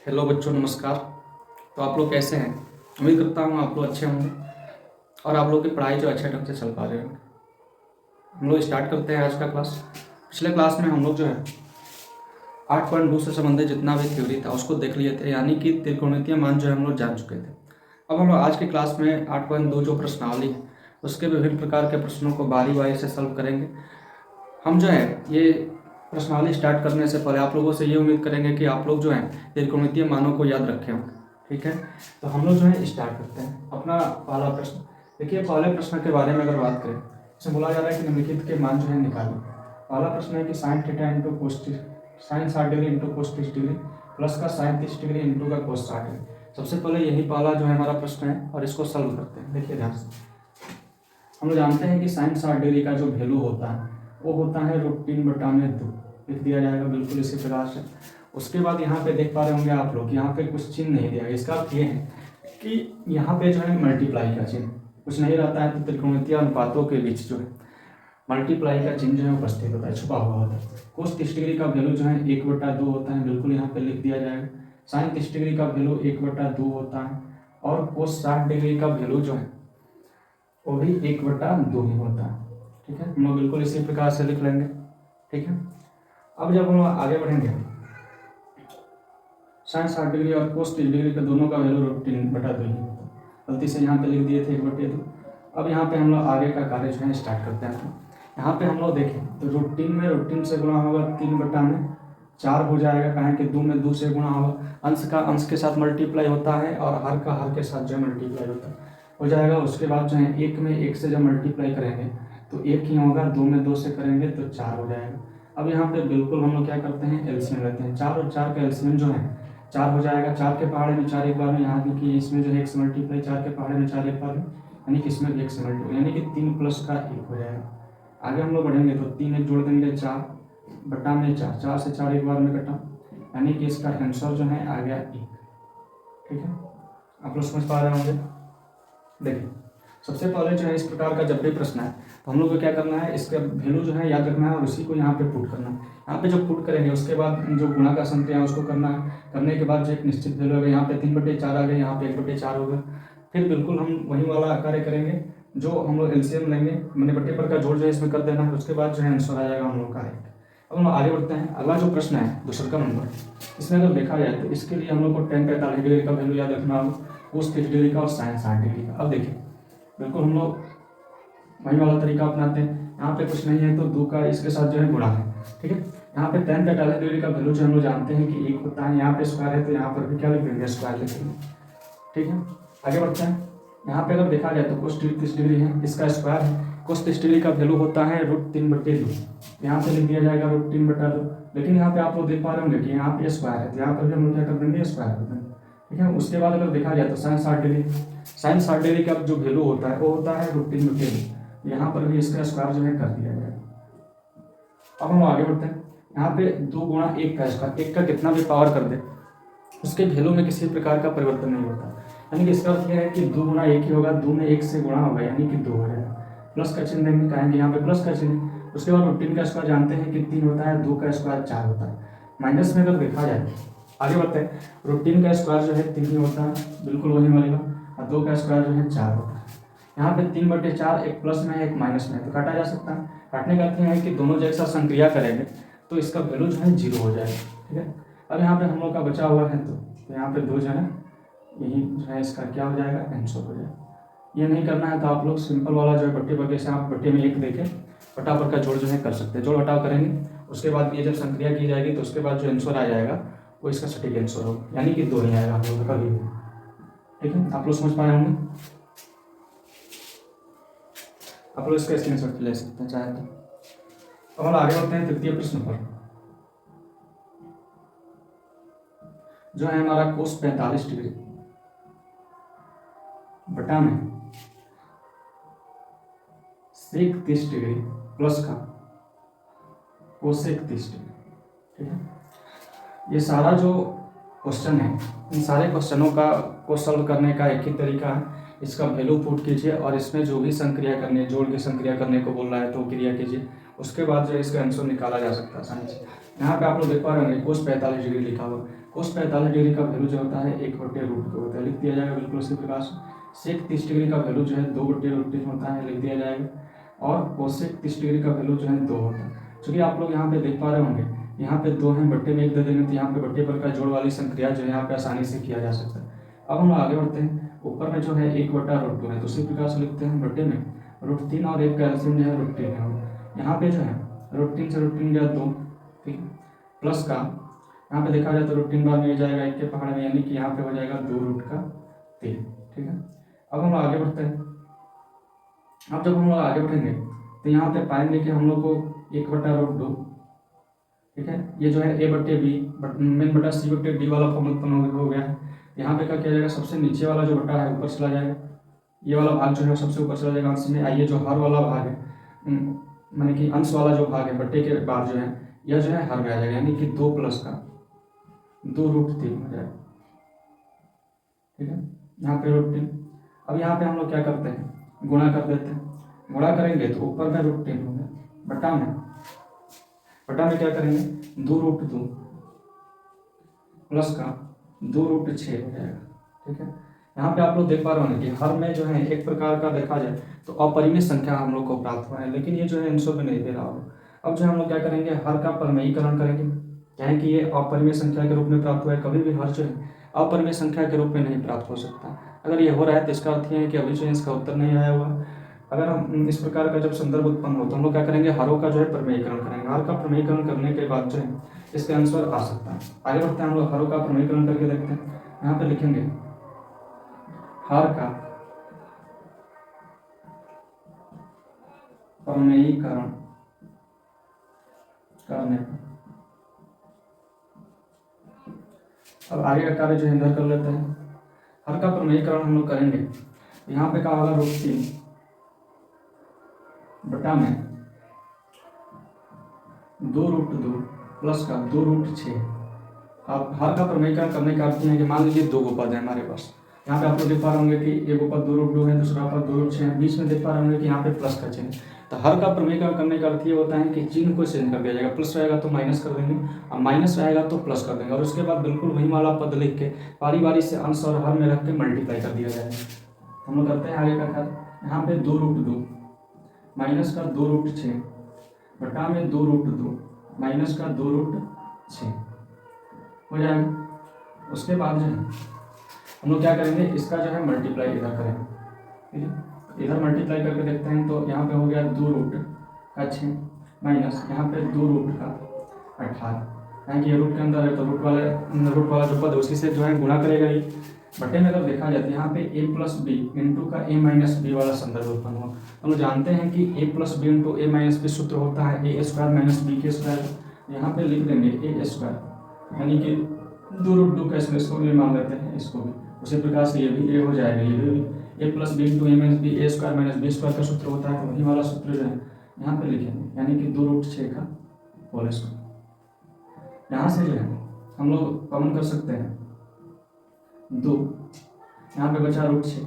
Hello बच्चों, नमस्कार। तो आप लोग कैसे हैं? उम्मीद करता हूँ आप लोग अच्छे होंगे और आप लोग की पढ़ाई जो अच्छे ढंग से चल पा रहे होंगे। हम लोग स्टार्ट करते हैं आज का क्लास। पिछले क्लास में हम लोग जो है 8.2 से संबंधित जितना भी थ्योरी था उसको देख लिए थे, यानी कि त्रिकोणमितीय मान जो है हम लोग जान चुके थे। अब हम लोग आज की क्लास में 8.2 जो प्रश्नावली है उसके विभिन्न प्रकार के प्रश्नों को बारी बारी से सॉल्व करेंगे। हम जो है ये प्रश्नावली स्टार्ट करने से पहले आप लोगों से ये उम्मीद करेंगे कि आप लोग जो है त्रिकोणमितीय मानों को याद रखे होंगे। ठीक है, तो हम लोग जो है स्टार्ट करते हैं अपना पहला प्रश्न। देखिए, पहले प्रश्न के बारे में अगर बात करें, इसमें बोला जा रहा है कि निम्नलिखित के मान जो है निकालें। पहला प्रश्न है कि sine theta into cos sign 60 degree into cos 30 degree plus का साइन 30 डिग्री इंटू का कोस 60 डिग्री। सबसे पहले यही पहला जो है हमारा प्रश्न है और इसको सॉल्व करते हैं। देखिए ध्यान से, हम लोग जानते हैं कि साइन 60 डिग्री का जो वैल्यू होता है वो होता है √3/2, लिख दिया जाएगा बिल्कुल इसी प्रकार से। उसके बाद यहाँ पे देख पा रहे होंगे आप लोग, यहाँ पे कुछ चिन्ह नहीं दिया गया। इसका अर्थ ये है कि यहाँ पे जो है मल्टीप्लाई का चिन्ह कुछ नहीं रहता है, तो त्रिकोणमितीय अनुपातों के बीच जो है मल्टीप्लाई का चिन्ह जो है उपस्थित होता है, छुपा हुआ होता है। कोस 30 डिग्री का वैल्यू जो है 1/2 होता है, बिल्कुल यहाँ पे लिख दिया जाएगा। साइन 30 डिग्री का वैल्यू 1/2 होता है और कोस 60 डिग्री का वैल्यू जो है वो भी 1/2 ही होता है। ठीक है, हम लोग बिल्कुल इसी प्रकार से लिख लेंगे। ठीक है, अब जब हम आगे बढ़ेंगे, साइन 60 डिग्री और कोस 30 डिग्री के दोनों का वैल्यू √3/2 ही होता है। गलती से यहाँ पे लिख दिए थे 1/2। अब यहाँ पे हम लोग आगे का कार्य जो है स्टार्ट करते हैं। तो यहाँ पे हम लोग देखें तो √3 से गुणा होगा, 3/4 हो जाएगा, कहें कि 2 में 2 से गुणा होगा, अंश का अंश के साथ मल्टीप्लाई होता है और हर का हर के साथ जो है मल्टीप्लाई होता है, हो जाएगा। उसके बाद जो है 1 में 1 से जब मल्टीप्लाई करेंगे तो 1 ही होगा, 2 में 2 से करेंगे तो 4 हो जाएगा। अब यहाँ पे बिल्कुल हम लोग क्या करते हैं, एलसीएम लेते हैं। 4 और 4 का एलसीएम जो है 4 हो जाएगा। 4 के पहाड़े में 4 एक बार में, यहाँ की इसमें जो है 1 से मल्टीप्लाई, 4 के पहाड़े में 4 एक बार में, यानी कि इसमें 1 से मल्टीप्लाई, यानी कि 3 प्लस का 1 हो जाएगा। आगे हम लोग बढ़ेंगे तो 3 1 जोड़ देंगे, 4/4, 4 से 4 एक बार में कटा, यानी कि इसका आंसर जो है आ गया 1। ठीक है, आप लोग समझ पा रहे होंगे। देखिए, सबसे पहले जो है इस प्रकार का जब भी प्रश्न है तो हम लोग को क्या करना है, इसका वैल्यू जो है याद रखना है और उसी को यहाँ पे पुट करना है। यहाँ पे जब पुट करेंगे उसके बाद जो गुणा का संक्रिया है उसको करना है। करने के बाद जो एक निश्चित वैल्यू होगा, यहाँ पे 3/4 आ गया, यहाँ पे 1/4 होगा। फिर बिल्कुल हम वही वाला कार्य करेंगे, जो हम लोग एलसीएम लेंगे, मैंने बट्टे पर का जोड़ जो है इसमें कर देना है। उसके बाद जो है आंसर आ जाएगा हम लोग का 1। अब हम आगे बढ़ते हैं। अगला जो प्रश्न है दूसरा का नंबर, इसमें अगर देखा जाए तो इसके लिए हम लोग को tan 45 डिग्री का वैल्यू याद रखना होगा, कोस 30 डिग्री का और साइन 60 डिग्री का। अब देखिए बिल्कुल हम लोग वही वाला तरीका अपनाते हैं। यहाँ पे कुछ नहीं है तो 2 का इसके साथ जो है गुणा है। ठीक है, यहाँ पे tan 45 डिग्री का वैल्यू जो हम लोग जानते हैं कि 1 होता है, यहाँ पे स्क्वायर है तो यहाँ पर भी क्या लिख देंगे, स्क्वायर लिख देंगे। ठीक है, आगे बढ़ते हैं। यहाँ पे अगर देखा जाए तो कोस 30 डिग्री है, इसका स्क्वायर है। कोस 30 डिग्री का वैल्यू होता है √3/2, यहाँ पे लिख दिया जाएगा √3/2। लेकिन यहाँ पे आप लोग देख पा रहे होंगे कि यहाँ पे स्क्वायर है, तो यहाँ पर भी हम लोग क्या कर देंगे, स्क्वायर कर देंगे। ठीक है, उसके बाद अगर देखा जाए तो साइन 60 डिग्री का जो वैल्यू होता है वो होता है √3/2, यहाँ पर भी इसका स्क्वायर जो है कर दिया जाएगा। अब हम आगे बढ़ते हैं। यहाँ पे 2 गुणा 1 का स्क्वायर, 1 का कितना भी पावर कर दे उसके वैल्यू में किसी प्रकार का परिवर्तन नहीं होता, यानी कि इसका अर्थ यह है कि 2 गुणा 1 ही होगा, 2 में 1 से गुणा होगा, यानी कि 2 हो जाएगा। प्लस का चिन्ह देंगे, कहेंगे यहाँ पे प्लस का चिन्ह। उसके बाद √3 का स्क्वायर जानते हैं कि 3 होता है, 2 का स्क्वायर 4 होता है। माइनस में अगर देखा जाए, आगे बढ़ते हैं, √3 का स्क्वायर जो है 3 ही होता है, बिल्कुल वही मिलेगा, और 2 का स्क्वायर जो है 4 होता है। यहाँ पे 3/4 एक प्लस में है एक माइनस में है, तो काटा जा सकता है। काटने का अर्थ है कि दोनों जैसा संक्रिया करेंगे तो इसका वैल्यू जो है 0 हो जाएगा। ठीक है, अब यहाँ पे हम लोग का बचा हुआ है तो यहाँ पे 2 जो है यही जो है इसका क्या हो जाएगा, आंसर हो जाएगा। ये नहीं करना है तो आप लोग सिंपल वाला जो है बट्टे पर, जैसे आप बट्टे में 1 देके बटा पर का जोड़ जो है कर सकते हैं। जोड़ घटाव करेंगे, उसके बाद ये जब संक्रिया की जाएगी तो उसके बाद जो आंसर आ जाएगा वो इसका सटीक आंसर होगा, यानी कि 2 ही आएगा आप लोगों का भी। ठीक है, आप लोग समझ पाए होंगे। आप लोग इसका स्क्रीनशॉट ले सकते हैं चाहे तो। अब हम आगे बढ़ते हैं तृतीय प्रश्न पर, जो है हमारा कोस 45 डिग्री बटा में सेक 30 डिग्री प्लस का कोसेक 30 डिग्री। ठीक है, ये सारा जो क्वेश्चन है, इन सारे क्वेश्चनों को सॉल्व करने का एक ही तरीका है, इसका वैल्यू पुट कीजिए और इसमें जो भी संक्रिया करनी है, जोड़ की संक्रिया करने को बोल रहा है तो क्रिया कीजिए, उसके बाद जो इसका आंसर निकाला जा सकता है आसानी से। यहाँ पे आप लोग देख पा रहे होंगे कोस 45 डिग्री लिखा हुआ, cos 45 डिग्री का वैल्यू जो होता है 1/√2 होता है, लिख दिया जाएगा बिल्कुल उसी प्रकार से। sec 30 डिग्री का वैल्यू जो है 2/√3 होता है, लिख दिया जाएगा। और cosec 30 डिग्री का वैल्यू जो है 2 होता है। चूँकि आप लोग यहाँ पे देख पा रहे होंगे, यहाँ पे 2 हैं, बट्टे में 1 दे देंगे तो यहाँ पे बट्टे पर का जोड़ वाली संक्रिया जो है यहाँ पे आसानी से किया जा सकता है। अब हम आगे बढ़ते हैं। ऊपर में जो है 1/√2 है, तो उसी प्रकार से लिखते हैं बट्टे में √3 और 1 का एलसीएम जो है √3 है। यहाँ पे जो है √3 से √3 गया 2, ठीक है, प्लस का यहाँ पे देखा जाए तो √3 बाद में जाएगा 1 के पहाड़ में, यानी कि यहाँ पे हो जाएगा 2√3, ठीक है। अब हम आगे बढ़ते हैं। अब जब हम लोग आगे बढ़ेंगे तो यहाँ पे पाएंगे कि हम लोग को 1/√2, ठीक है, ये जो है a/b मेन बटा c/d वाला फॉर्म उत्पन्न हो गया है। यहाँ पे क्या किया जाएगा, सबसे नीचे वाला जो बटा है ऊपर चला जाएगा, ये वाला भाग जो है सबसे ऊपर चला जाएगा अंश में। आइए जो हर वाला भाग है, माने कि अंश वाला जो भाग है बट्टे के बाद जो है यह जो है हर में आ जाएगा, यानी कि 2 प्लस का 2√3 हो जाएगा, ठीक है, यहाँ पे √3। अब यहाँ पे हम लोग क्या करते हैं, गुणा कर देते हैं। गुणा करेंगे तो ऊपर में √3 हो गया, बटा में क्या करेंगे 2√2 प्लस का 2√6 हो जाएगा, ठीक है। यहाँ पे आप लोग देख पा रहे होंगे कि हर में जो है एक प्रकार का देखा जाए तो अपरिमेय संख्या हम लोग को प्राप्त हुआ है, लेकिन ये जो है अंशों में नहीं दे रहा होगा। अब जो हम लोग क्या करेंगे, हर का परिमेयीकरण करेंगे, क्या है कि ये अपरिमेय संख्या के रूप में प्राप्त हुआ है। कभी भी हर जो है अपरिमेय संख्या के रूप में नहीं प्राप्त हो सकता। अगर ये हो रहा है तो इसका अर्थ ये है कि अभी जो है इसका उत्तर नहीं आया हुआ। अगर हम इस प्रकार का जब संदर्भ उत्पन्न हो तो हम लोग क्या करेंगे, हरों का जो है परिमेयीकरण करेंगे। हर का परिमेयीकरण करने के बाद जो है इसका आंसर आ सकता है। आगे बढ़ते हैं, हम लोग हरों का परिमेयीकरण करके देखते हैं। यहाँ पे लिखेंगे हर का परिमेयीकरण करने पर, अब आगे का कार्य जो है इधर कर लेते हैं। हर का परिमेयीकरण हम लोग करेंगे, यहाँ पे क्या होगा √3 बटा में 2√2 प्लस का 2√6। अब हर का परिमेयीकरण करने का अर्थ है कि मान लीजिए 2 पद है हमारे पास। यहाँ पे आप लोग देख पा रहे होंगे कि एक पद 2√2 है, दूसरा पद 2√6 है, बीच में देख पा रहे होंगे कि यहाँ पे प्लस का चिन्ह। तो हर का परिमेयीकरण करने का अर्थ ये होता है कि चिन्ह को चेंज कर दिया जाएगा। प्लस रहेगा तो माइनस कर देंगे, और माइनस रहेगा तो प्लस कर देंगे, और उसके बाद बिल्कुल वही वाला पद लिख के बारी बारी से अंश और हर में रख के मल्टीप्लाई कर दिया जाएगा। हम लोग करते हैं आगे का कार्य। यहाँ पे 2√2 माइनस का 2√6 बटा में 2√2 माइनस का 2√6 हो जाएगा। उसके बाद जो है हम लोग क्या करेंगे, इसका जो है मल्टीप्लाई इधर करेंगे, ठीक है। इधर मल्टीप्लाई करके देखते हैं तो यहाँ पे हो गया 2√6 माइनस यहाँ पे 2√18, यानी कि ये रूट के अंदर है तो रूट वाला जो पद है उसी से जो है गुणा करेगा ही। बटे में अगर देखा जाए तो यहाँ पे a+b इंटू का a-b वाला संदर्भ उत्पन्न हुआ। हम लोग जानते हैं कि a+b इंटू a-b सूत्र होता है a² - b²। यहाँ पे लिख देंगे a², यानी कि 2√2 का इसको भी मान लेते हैं, इसको भी उसी प्रकार से ये भी a हो जाएगा, ये भी a+b into a-b a² - b² का सूत्र होता है, तो वही वाला सूत्र जो है यहाँ पे लिखेंगे, यानी कि 2√6 का होल स्क्वायर। यहाँ से जो है हम लोग कॉमन कर सकते हैं 2, यहाँ पे बचा √6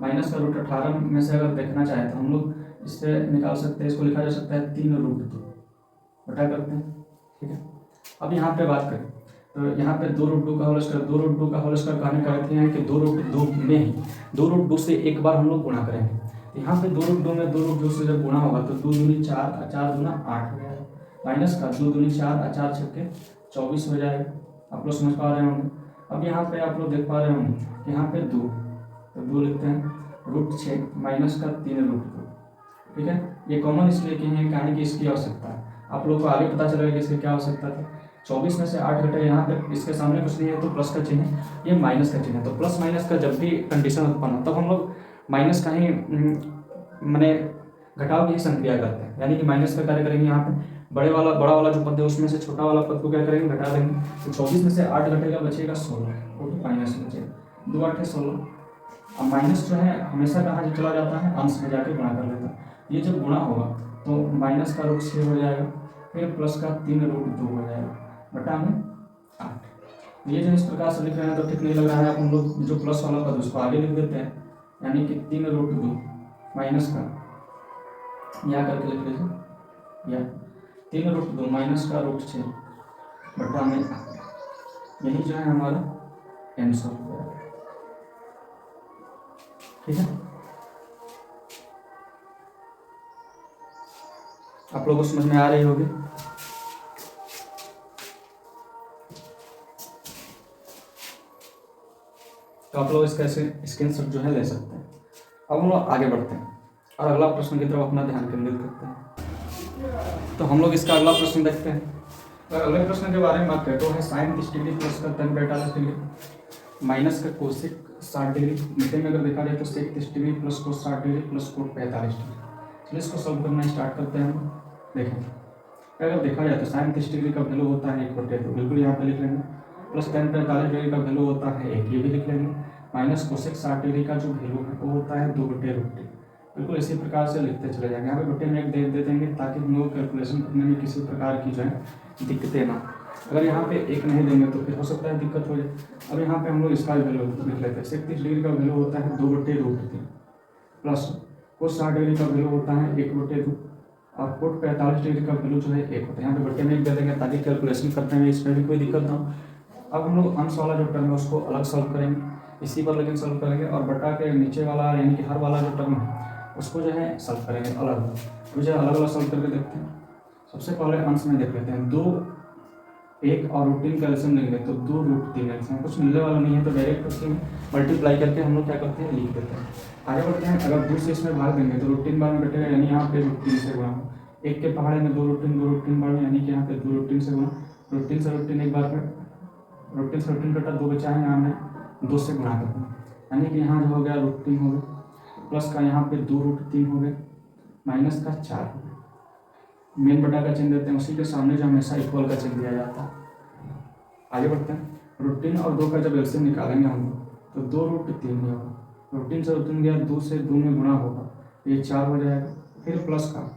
माइनस का √18 में से अगर देखना चाहे तो हम लोग इससे निकाल सकते हैं, इसको लिखा जा सकता है 3√2 बटा करते हैं, ठीक है। अब यहाँ पे बात करें तो यहाँ पे 2√2 का होल स्क्वायर, 2√2 का होल स्क्वायर कहने का अर्थ है कि 2√2 में ही 2√2 से एक बार हम लोग गुणा करेंगे। तो यहाँ पे 2√2 में 2√2 से जब गुणा होगा तो 2 दूनी 4 4 दूना 8 हो जाएगा, माइनस का 2 दूनी 4 4 छक्के 24 हो जाएगा। आप लोग समझ पा रहे होंगे। अब यहाँ पे आप लोग देख पा रहे होंगे कि यहाँ पे 2, तो 2 लिखते हैं √6 माइनस का 3√2, ठीक है। ये कॉमन इसलिए कि है कहानी की इसकी आवश्यकता है, आप लोग को आगे पता चलेगा कि इसकी क्या आवश्यकता थी। 24 में से 8 घटे, यहाँ पे इसके सामने कुछ नहीं है तो प्लस का चिन्ह है, ये माइनस का चिन्ह है। तो प्लस माइनस का जब भी कंडीशन उत्पन्न हो तब हम लोग माइनस का ही मैंने घटाव की ही संक्रिया करते हैं, यानी कि माइनस का कार्य करेंगे। यहाँ पे बड़ा वाला जो पद है उसमें से छोटा वाला पद को क्या करेंगे, घटा देंगे। तो 24 में से 8 घटेगा, बचेगा 16, वो तो माइनस बचेगा, 2 8 16। अब माइनस जो है हमेशा कहाँ चला जाता है, अंश में जाके गुणा कर लेता है। ये जब गुणा होगा तो माइनस का √6 हो जाएगा, फिर प्लस का 3√2 हो जाएगा बटा में 8। ये जो इस प्रकार से लिख रहे हैं तो ठीक नहीं लग रहा है, आप हम लोग जो प्लस वाला पद उसको आगे लिख देते हैं, यानी कि 3√2 माइनस का यहाँ करके लिख लीजिए, या 3√2 माइनस का √6 बटा में 8। यही जो है हमारा आंसर हो गया। ठीक है, आप लोगों को समझ में आ रही होगी। तो आप लोग इसका स्क्रीनशॉट जो है ले सकते हैं। अब हम लोग आगे बढ़ते हैं और अगला प्रश्न की तरफ अपना ध्यान केंद्रित करते हैं। तो हम लोग इसका अगला प्रश्न देखते हैं। और अगले प्रश्न के बारे में बात करें तो है साइन 30 डिग्री प्लस का tan 45 डिग्री माइनस का कोसेक 60 डिग्री, मीठे में अगर देखा जाए तो सेक 30 degree plus cos 60 degree plus coat 45 degree. चलिए इसको सॉल्व करना स्टार्ट करते हैं हम। देखें, अगर देखा जाए तो साइन 30 डिग्री का वैल्यू होता है 1/2, बिल्कुल यहाँ पे लिख लेंगे। प्लस tan 45 डिग्री का वैल्यू होता है 1, ये भी लिख लेंगे। माइनस कोसेक 60 डिग्री का जो वैल्यू है वो होता है 2/√3। बिल्कुल इसी प्रकार से लिखते चले जाएंगे। यहाँ पे बटे में 1 दे देंगे ताकि हम लोग कैलकुलेशन करने में किसी प्रकार की जो है दिक्कतें ना। अगर यहाँ पे 1 नहीं देंगे तो फिर हो सकता है दिक्कत हो जाए। अब यहाँ पे हम लोग इसका वैल्यू लिख लेते हैं। सेक 30 डिग्री का वैल्यू होता है 2/√3 प्लस कोस 60 डिग्री का वैल्यू होता है 1/2 और कोट 45 डिग्री का वैल्यू जो है 1 होता है। यहाँ पे बटे में 1 दे देंगे ताकि कैलकुलेशन करने में इसमें भी कोई दिक्कत ना हो। अब हम लोग अंश वाला जो टर्म है उसको अलग सॉल्व करेंगे, इसी पर लेकिन सॉल्व करेंगे, और बटा के नीचे वाला यानी कि हर वाला जो टर्म है उसको जो है सॉल्व करेंगे अलग अलग। तो जो अलग अलग सॉल्व करके देखते हैं। सबसे पहले अंश में देख लेते हैं। 2 1 और √3 का एलसीएम लेंगे तो 2√3 एलसीएम, कुछ मिलने वाला नहीं है तो डायरेक्ट उसकी मल्टीप्लाई करके हम लोग क्या करते हैं लिख देते हैं। आगे बढ़ते हैं। अगर 2 से इसमें भाग देंगे तो √3 बार में कटेगा, यानी यहाँ पे √3 से गुणा। 1 के पहाड़े में 2√3 बार में, यानी कि यहाँ पे 2√3 से गुणा। √3 से √3 एक बार में, √3 से √3 कटा, 2 बचा है, यहाँ में 2 से गुणा करते हैं, यानी कि यहाँ जो हो गया √3 हो गया, प्लस का यहाँ पे 2√3 हो गया, माइनस का 4 हो गया। मेन बटा का चिन्ह देते हैं, उसी के सामने जो हमेशा इक्वल का चिन्ह दिया जाता है। आगे बढ़ते हैं। √3 और 2 का जब एलसीएम निकालेंगे हम तो 2√3 नहीं होगा। √3 से √3 गया, 2 से 2 में गुणा होगा, ये 4 हो जाएगा। फिर प्लस का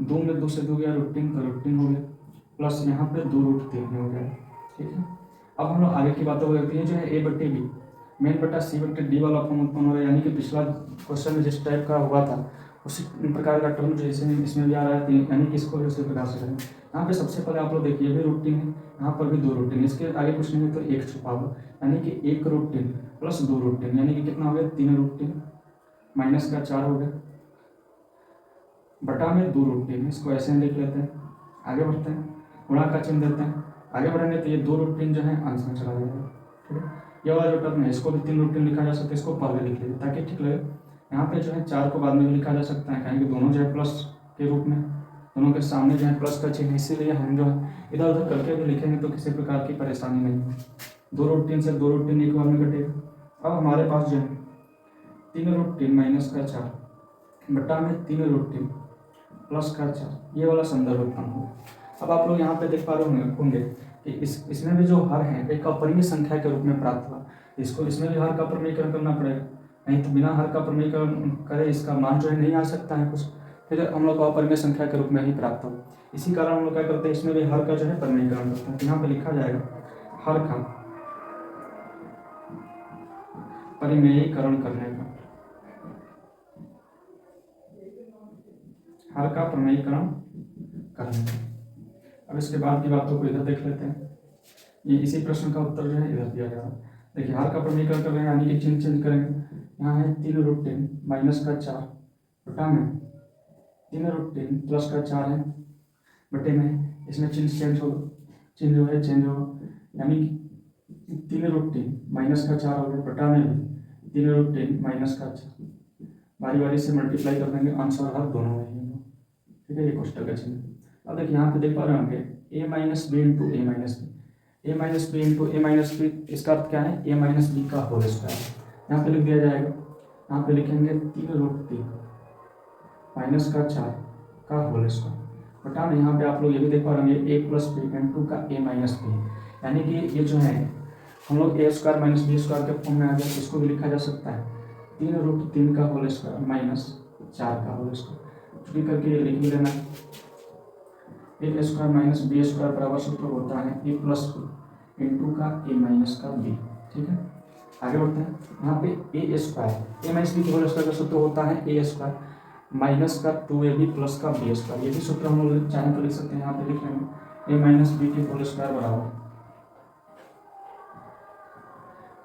2 में 2 से 2 गया, √3 का √3 हो गया, प्लस यहाँ पे 2√3 हो गया। ठीक है, अब हम लोग आगे की बातों को देखते हैं। जो है a/b मेन बटा c/d वाला फॉर्म उत्पन्न हो रहा है, यानी कि पिछला क्वेश्चन में जिस टाइप का हुआ था उसी प्रकार का टर्म जो इसमें भी आ रहा है, यानी कि इसको भी उसी प्रकार से करेंगे। यहाँ पे सबसे पहले आप लोग देखिए, ये भी √3 है, यहाँ पर भी 2√3, इसके आगे कुछ नहीं है तो 1 छुपा हुआ, यानी कि 1√3 प्लस 2√3, यानी कि कितना हो गया 3√3, माइनस का 4 हो गया, बटा में 2√3, इसको ऐसे लिख लेते हैं। आगे बढ़ते हैं, गुणा का चिन्ह देते हैं। आगे बढ़ेंगे तो ये 2√3 जो है अंश में चला जाएगा। ठीक है, ये वाला जो टर्म है इसको भी 3√3 लिखा जा सकता है, इसको पहले लिख लीजिए ताकि ठीक लगे। यहाँ पे जो है 4 को बाद में भी लिखा जा सकता है, कहेंगे दोनों जो है प्लस के रूप में, दोनों के सामने जो है प्लस का चिन्ह, इसीलिए हम जो है इधर उधर करके भी लिखेंगे तो किसी प्रकार की परेशानी नहीं है। 2√3 से 2√3 एक बार में कटेगा। अब हमारे पास जो है 3√3 माइनस का 4 बटा में 3√3 प्लस का 4, ये वाला संदर्भ उत्पन्न होगा। अब आप लोग यहाँ पे देख पा रहे होंगे कि इसमें भी जो हर है एक अपरिमेय संख्या के रूप में प्राप्त हुआ, इसको इसमें भी हर का प्रमेयीकरण करना पड़ेगा, नहीं तो बिना हर का प्रमेयीकरण करे इसका मान जो है नहीं आ सकता है कुछ। फिर हम लोग को अपरिमेय संख्या के रूप में ही प्राप्त हो, इसी कारण हम लोग क्या करते हैं, इसमें भी हर का जो है प्रमेयीकरण करते हैं। तो यहाँ पे लिखा जाएगा हर का परिमेयीकरण करने का, हर का प्रमेयीकरण करने का। अब इसके बाद की बातों को इधर देख लेते हैं। ये इसी प्रश्न का उत्तर जो है इधर दिया गया है। देखिए, हर का प्रमेयीकरण कर रहे हैं, यानी कि चिन्ह चेंज करेंगे। यहाँ है 3√3 माइनस का 4 बटा में 3√3 प्लस का 4 है, बटे में इसमें चिन्ह चेंज होगा, चिन्ह जो है चेंज होगा, यानी कि 3√3 माइनस का 4 हो गया, बटा में 3√3 माइनस का 4, बारी बारी से मल्टीप्लाई कर देंगे, अंश और हर दोनों में ही। ठीक है, ये कोष्टक का चिन्ह। अब देखिए यहाँ पे देख पा रहे होंगे a minus B into A minus B, A minus B into A minus B, इसका अर्थ क्या है, ए माइनस बी का होल स्क्वायर। यहाँ पे लिख दिया जाएगा, यहाँ पे लिखेंगे 3√3 माइनस का 4 का होल स्क्वायर, बटा में यहाँ पे आप लोग ये भी देख पा रहे होंगे a प्लस बी इंटू का ए माइनस बी, यानी कि ये जो है हम लोग a square minus B square के फॉर्म में आ गया, इसको भी लिखा जा सकता है 3√3 का होल स्क्वायर माइनस 4 का होल स्क्वायर, छुट्टी करके ये लिख लेना। ए स्क्वायर माइनस बी स्क्वायर बराबर सूत्र होता है ए प्लस बी इंटू का ए माइनस का बी। ठीक है, आगे बढ़ते हैं। यहाँ पे ए स्क्वायर ए माइनस बी के होल स्क्वायर का सूत्र होता है ए स्क्वायर माइनस का 2ab प्लस का बी स्क्वायर, ये भी सूत्र हम लोग चाहें तो लिख सकते हैं। यहाँ पे लिख लेंगे ए माइनस बी के होल स्क्वायर बराबर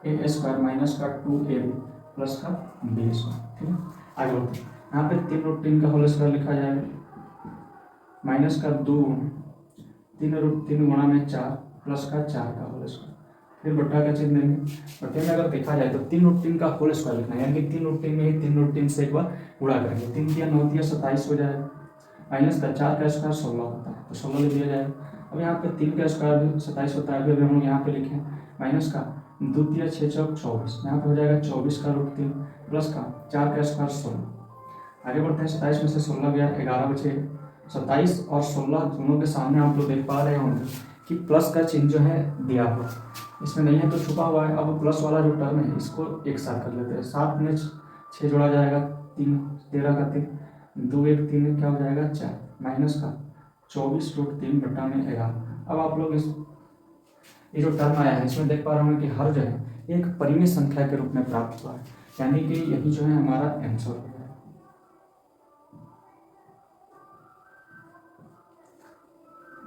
ए स्क्वायर माइनस का 2ab प्लस का बी स्क्वायर। ठीक है, आगे बढ़ते हैं। यहाँ पे 3 रूट 3 का होल स्क्वायर लिखा जाएगा माइनस का 2 3 रूट 3 गुणा में 4 प्लस का 4 का होल स्क्वायर, फिर बट्टा का चिन्ह देंगे। बट्टे में अगर देखा जाए तो 3 रूट 3 का होल स्क्वायर लिखना है, यानी कि 3 रूट 3 में ही 3 रूट 3 से एक बार गुणा करेंगे। 3 3 9 3 27 हो जाएगा, माइनस का 4 का स्क्वायर 16 होता है, तो 16 लिख दिया जाएगा। अब यहाँ पे 3 का स्क्वायर भी 27 होता है, फिर हम लोग यहाँ पे लिखें माइनस का 2 3 6 चौक 24, यहाँ पे हो जाएगा 24 का रूट 3 प्लस का 4 का स्क्वायर 16। आगे बढ़ते हैं, 27 में से 16 गया 11 बचे। 27 और 16 दोनों के सामने आप लोग देख पा रहे होंगे कि प्लस का चिन्ह जो है दिया हुआ, इसमें नहीं है तो छुपा हुआ है। अब प्लस वाला जो टर्म है इसको एक साथ कर लेते हैं। 7 में 6 जोड़ा जाएगा 3 13 का 3 2 1 3 क्या हो जाएगा 4 माइनस का 24 रूट 3 बट्टा में 11। अब आप लोग इस ये जो टर्म आया है इसमें देख पा रहे होंगे कि हर जो है एक परिमेय संख्या के रूप में प्राप्त हुआ है, यानी कि यही जो है हमारा आंसर हो गया।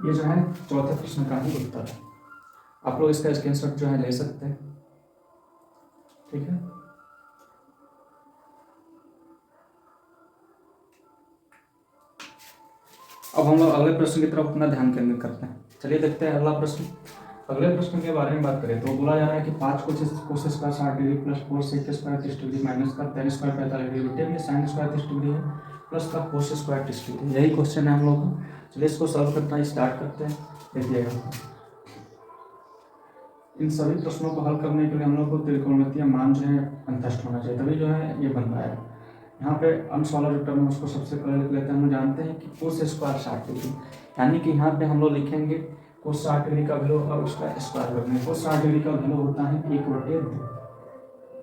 ये जो है चौथे प्रश्न का ही उत्तर है। आप लोग इसका स्क्रीनशॉट जो है ले सकते हैं। ठीक है, अब हम लोग अगले प्रश्न की तरफ अपना ध्यान केंद्रित करते हैं। चलिए देखते हैं अगला प्रश्न। अगले प्रश्न के बारे में बात करें तो बोला जा रहा है कि 5 cos square 60 degree plus 4 sec square 30 degree minus का 10 स्क्वायर 45 डिग्री बटे में साइन स्क्वायर 30 डिग्री है प्लस का कोस स्क्वायर 30 डिग्री। यही क्वेश्चन है हम लोग का। चलिए इसको सॉल्व करना स्टार्ट करते हैं। देखिएगा, इन सभी प्रश्नों को हल करने के लिए हम लोग को त्रिकोणमितीय मान जो है अंतस्थ होना चाहिए, तभी जो है ये बन पाएगा। यहाँ पे अंश वाला जो टर्म है उसको सबसे पहले लिख लेते हैं। हम जानते हैं कि कोस स्क्वायर 60 डिग्री, यानी कि यहाँ पे हम लोग लिखेंगे कोस 60 डिग्री का वैल्यू और उसका स्क्वायर करेंगे। कोस 60 डिग्री का वैल्यू होता है 1/2,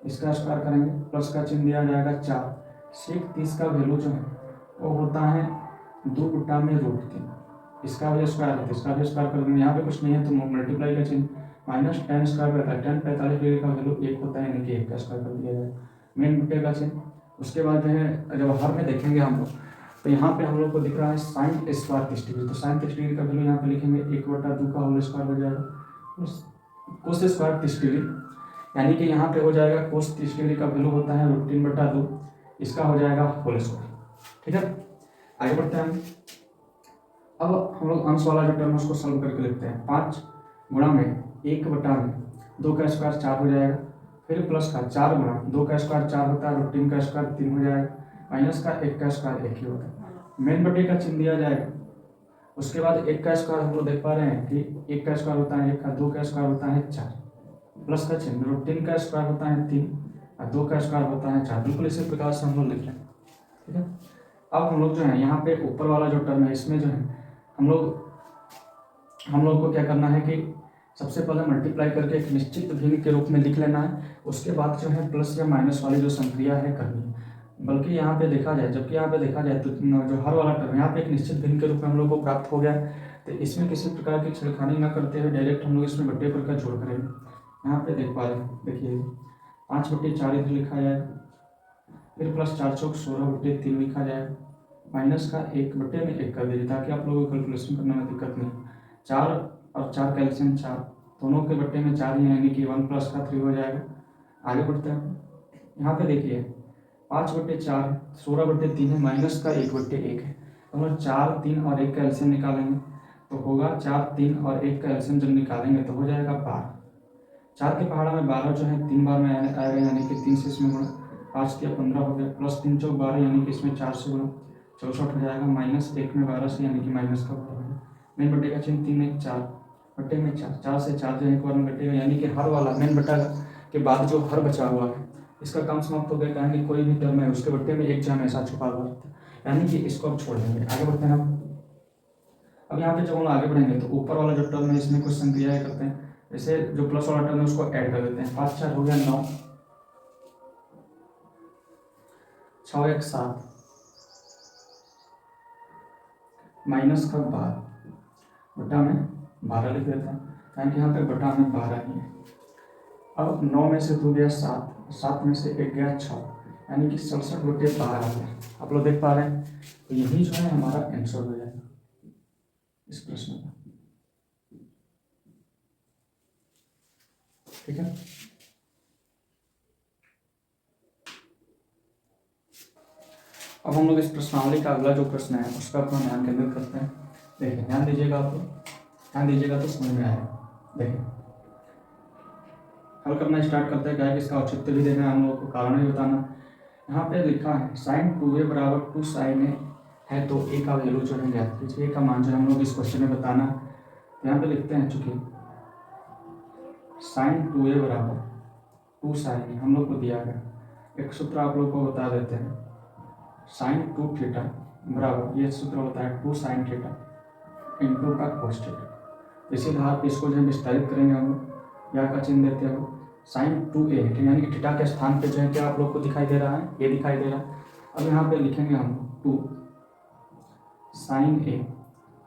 इसका स्क्वायर करेंगे प्लस का चिन्ह दिया जाएगा 4। सेक 30 का वैल्यू जो है वो होता है 2 बटा में रूट 3, इसका भी स्क्वायर है, इसका भी स्क्वायर कर देंगे। यहाँ पे कुछ नहीं है तो मल्टीप्लाई का चिन्ह माइनस 10 स्क्वायर रहता है। 10 45 डिग्री का वैल्यू 1 होता है, यानी कि 1 का स्क्वायर कर दिया जाएगा। मेन बटे का चिन्ह, उसके बाद जो है जब हर में देखेंगे हम लोग तो यहाँ पे हम लोग को दिख रहा है साइन स्क्वायर 30 डिग्री, तो साइन 30 डिग्री का वैल्यू यहाँ पे लिखेंगे 1/2 का होल स्क्वायर हो जाएगा कोस स्क्वायर 30 डिग्री, यानी कि यहाँ पे हो जाएगा कोस 30 डिग्री का वैल्यू होता है √3/2, इसका हो जाएगा होल स्क्वायर। ठीक है, आगे बढ़ते हैं हम। अब हम लोग अंश वाला जो टर्म है उसको सॉल्व करके लिखते हैं। 5 गुणा में 1/2 का स्क्वायर 4 हो जाएगा, फिर प्लस का 4 गुणा 2 का स्क्वायर 4 होता है, √3 का स्क्वायर 3 हो जाएगा, माइनस का 1 का स्क्वायर 1 ही होता है। मेन बटे का चिन्ह दिया जाएगा, उसके बाद 1 का स्क्वायर हम लोग देख पा रहे हैं कि 1 का स्क्वायर होता है 1 का, 2 का स्क्वायर होता है 4, प्लस का चिन्ह √3 का स्क्वायर होता है 3 और 2 का स्क्वायर होता है 4। बिल्कुल इसी प्रकार से हम लोग लिख लें। ठीक है, अब हम लोग जो है यहाँ पे ऊपर वाला जो टर्म है इसमें जो है हम लोग को क्या करना है कि सबसे पहले मल्टीप्लाई करके एक निश्चित भिन्न के रूप में लिख लेना है, उसके बाद जो है प्लस या माइनस वाली जो संक्रिया है करनी है। बल्कि यहाँ पे देखा जाए, जबकि यहाँ पे देखा जाए तो जो हर वाला टर्म यहाँ पे एक निश्चित भिन्न के रूप में हम लोग को प्राप्त हो गया, तो इसमें किसी प्रकार की छेड़खानी न करते हुए डायरेक्ट हम लोग इसमें बट्टे पर का जोड़ करेंगे। यहाँ पे देख पा रहे हैं, देखिए 5/4 इधर लिखा जाएगा, फिर प्लस 4 चौक 16/3 लिखा जाएगा, माइनस का 1/1 कर दीजिए ताकि आप लोगों को कैलकुलेशन करने में दिक्कत नहीं। 4 और 4 का एलसीएम 4, दोनों के बट्टे में 4 ही है, यानी कि 1 प्लस का 3 हो जाएगा। आगे बढ़ते हैं, यहाँ पे देखिए 5/4 16/3 है, माइनस का 1/1 है, तो हम 4 3 और 1 का एलसीएम निकालेंगे तो होगा 4 3 और 1 का एलसीएम जब निकालेंगे तो हो जाएगा 12। 4 के पहाड़ा में 12 जो है 3 बार में आएगा, यानी कि 3 से इसमें गुणा, 5 के 15 हो गया, प्लस 3 चौक 12 यानी कि इसमें 4 से गुणा 64 हो जाएगा, माइनस 1 में 12 से यानी कि माइनस का 12 है। मेन बटे का चिन्ह 3 1 4 बटे में 4, 4 से 4 जो है एक बार में घटेगा, यानी कि हर वाला मेन बटा के बाद जो हर बचा हुआ है इसका काम समाप्त हो गया, यानी कि कोई भी टर्म है उसके बट्टे में एक जो हमेशा छुपा हुआ रहता है, यानी कि इसको अब छोड़ देंगे। आगे बढ़ते हैं अब यहाँ पे जब हम आगे बढ़ेंगे तो ऊपर वाला जो टर्म है इसमें कुछ संक्रियाएं करते हैं, जैसे जो प्लस वाला टर्म है उसको ऐड कर देते हैं। 5 4 हो गया 9, 6 1 7, माइनस का 12 बटा में 12 लिख देते हैं, यानी कि यहाँ पे बटा में 12 ही है। अब 9 में से 2 गया 7, 7 में से 1 गया 6, यानी कि 67/12 आ गया। आप लोग देख पा रहे हैं, तो यही जो है हमारा आंसर हो जाएगा इस प्रश्न का। ठीक है, अब हम लोग इस प्रश्नावली का अगला जो प्रश्न है उस पर अपना ध्यान केंद्रित करते हैं। देखिए ध्यान दीजिएगा, आप लोग ध्यान दीजिएगा तो समझ में आएगा। देखिए हल करना स्टार्ट करते हैं। क्या है कि इसका औचित्य भी देना है हम लोग को, कारण भी बताना। यहाँ पे लिखा है sin 2a बराबर 2 sin a है, तो a का वैल्यू जो है ज्ञात कीजिए। a का मान जो है हम लोग इस क्वेश्चन में बताना है। यहाँ पे लिखते हैं चूंकि sin 2a बराबर 2 sin a हम लोग को दिया गया, एक सूत्र आप लोग को बता देते हैं। sin 2 थीटा बराबर, ये सूत्र होता है 2 sin थीटा इंटू का cos थीटा। इसी आधार पर इसको जो है विस्तारित करेंगे हम लोग। या का चिन्ह देते हैं sin 2a, यानी कि थीटा के स्थान पे जो है क्या आप लोग को दिखाई दे रहा है, ये दिखाई दे रहा है। अब यहाँ पे लिखेंगे हम 2 sin a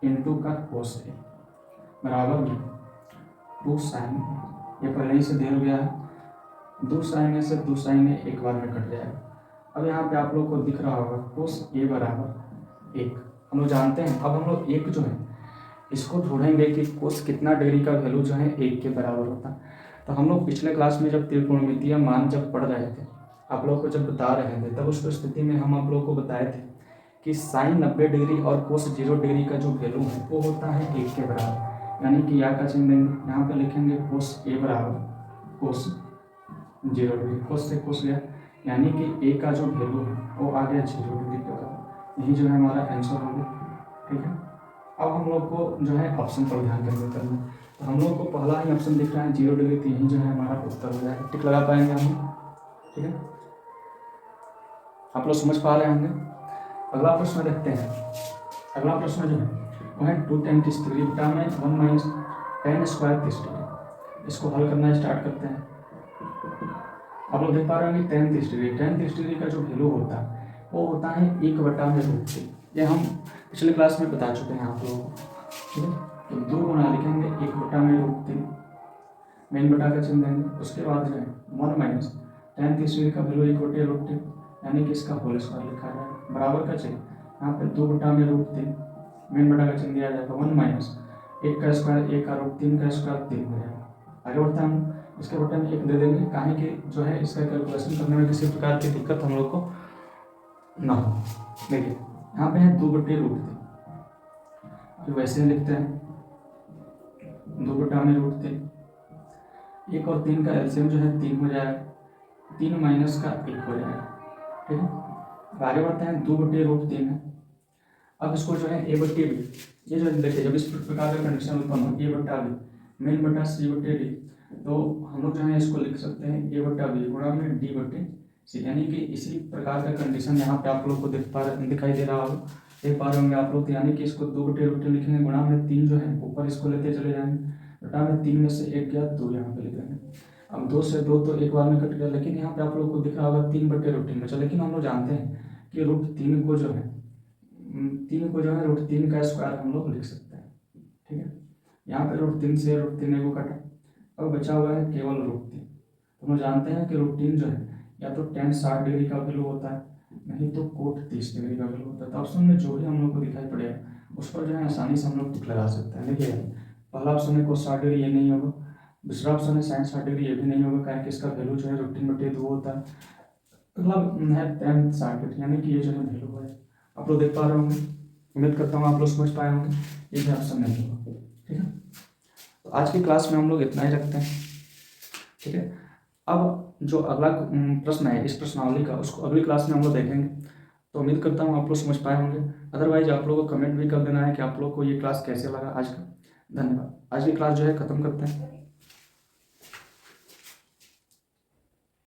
इंटू का cos a बराबर 2 sin a, ये पहले ही से दिया गया है। 2 sin a से 2 sin a एक बार में कट जाएगा। अब यहाँ पे आप लोग को दिख रहा होगा cos a बराबर 1, हम लोग जानते हैं। अब हम लोग एक जो है इसको ढूंढेंगे कि cos कितना डिग्री का वैल्यू जो है 1 के बराबर होता है। तो हम लोग पिछले क्लास में जब त्रिकोणमितीय मान जब पढ़ रहे थे, आप लोग को जब बता रहे थे, तब उस स्थिति में हम आप लोगों को बताए थे कि साइन 90 डिग्री और कोस 0 डिग्री का जो वैल्यू है वो होता है 1 के बराबर। यानी कि या का चिन्ह देंगे, यहाँ पे लिखेंगे कोस a बराबर कोस 0 डिग्री, कोस से कोस गया, यानी कि a का जो वैल्यू है वो आ गया 0 डिग्री के बराबर। यही जो है हमारा आंसर होगा। ठीक है, अब हम लोग को जो है ऑप्शन पर ध्यान केंद्रित करना है। तो हम लोग को पहला ही ऑप्शन दिख रहा है 0 डिग्री, तो यही जो है हमारा उत्तर हो जाएगा। टिक लगा पाएंगे हम। ठीक है, आप लोग समझ पा रहे होंगे। अगला प्रश्न देखते हैं। अगला प्रश्न जो है वो है 2 tan 30 डिग्री बटा में 1 माइनस tan स्क्वायर 30 डिग्री। इसको हल करना स्टार्ट करते हैं। आप लोग देख पा रहे होंगे tan 30 डिग्री, tan 30 डिग्री का जो वैल्यू होता है वो होता है 1 बटा में √3। ये हम पिछले क्लास में बता चुके हैं आप लोगों को। ठीक है, तो 2 गुना लिखेंगे 1 बटा में √3, मेन बटा का चिन्ह देंगे। उसके बाद जो है 1 माइनस tan 30 डिग्री का वैल्यू 1 बटे √3, यानी कि इसका होल स्क्वायर लिखा जाएगा। बराबर का चिन्ह यहाँ पे 2 बटा में √3, मेन बटा का चिन्ह दिया जाएगा। 1 माइनस 1 का स्क्वायर 1 का √3 का स्क्वायर 3 हो जाएगा। आगे बढ़ते हैं हम, इसके बटे में 1 दे देंगे, काहे कि जो है इसका कैलकुलेशन करने में किसी प्रकार की दिक्कत हम लोग को ना हो। देखिए यहाँ पे है 2 बटे √3, फिर वैसे ही लिखते हैं 2 बटा में √3, 1 और 3 का एलसीएम जो है 3 हो जाएगा, 3 माइनस का 1 हो जाएगा। ठीक है, अब आगे बढ़ते हैं 2 बटे √3 है। अब इसको जो है a बटे b, ये जो देखिए जब इस प्रकार का कंडीशन उत्पन्न हो a बटा b मेन बटा c बटे d, तो हम लोग जो है इसको लिख सकते हैं a बटा b गुणा में d बटे c, यानी कि इसी प्रकार का कंडीशन यहाँ पे आप लोग को दिखाई दे रहा होगा, देख पा रहे होंगे आप लोग। यानी कि इसको 2 बटे √3 लिखेंगे, गुणा में 3 जो है ऊपर इसको लेते चले जाएंगे, बटा में 3 में से 1 गया 2 यहाँ पे लिख देंगे। अब 2 से 2 तो एक बार में कट गया, लेकिन यहाँ पे आप लोग को दिख रहा होगा 3 बटे √3 बचा। लेकिन हम लोग जानते हैं कि √3 को जो है 3 का स्क्वायर हम लोग लिख सकते हैं। ठीक है, यहाँ पे √3 से √3 को कटा, अब बचा हुआ है केवल √3। तो हम जानते हैं कि √3 जो है या तो tan 60 डिग्री का वैल्यू होता है, नहीं तो कोट 30 डिग्री का वैल्यू होता है। तो ऑप्शन में जो भी हम लोग को दिखाई पड़ेगा उस पर जो है आसानी से हम लोग टिक लगा सकते हैं। देखिए पहला ऑप्शन है cos 60 डिग्री, ये नहीं होगा। दूसरा ऑप्शन है sin 60 डिग्री, ये भी नहीं होगा, कारण कि इसका वैल्यू जो है √3/2 होता है। अगला है tan 60 डिग्री, यानी कि ये जो है वैल्यू है। आप लोग देख पा रहे होंगे, उम्मीद करता हूँ आप लोग समझ पाए होंगे। ये भी ऑप्शन नहीं होगा। ठीक है, तो आज की क्लास में हम लोग इतना ही रखते हैं। ठीक है, अब जो अगला प्रश्न है इस प्रश्नावली का, उसको अगली क्लास में हम लोग देखेंगे। तो उम्मीद करता हूँ आप लोग समझ पाए होंगे। अदरवाइज आप लोगों को कमेंट भी कर देना है कि आप लोग को ये क्लास कैसे लगा आज का। धन्यवाद। आज की क्लास जो है ख़त्म करते हैं।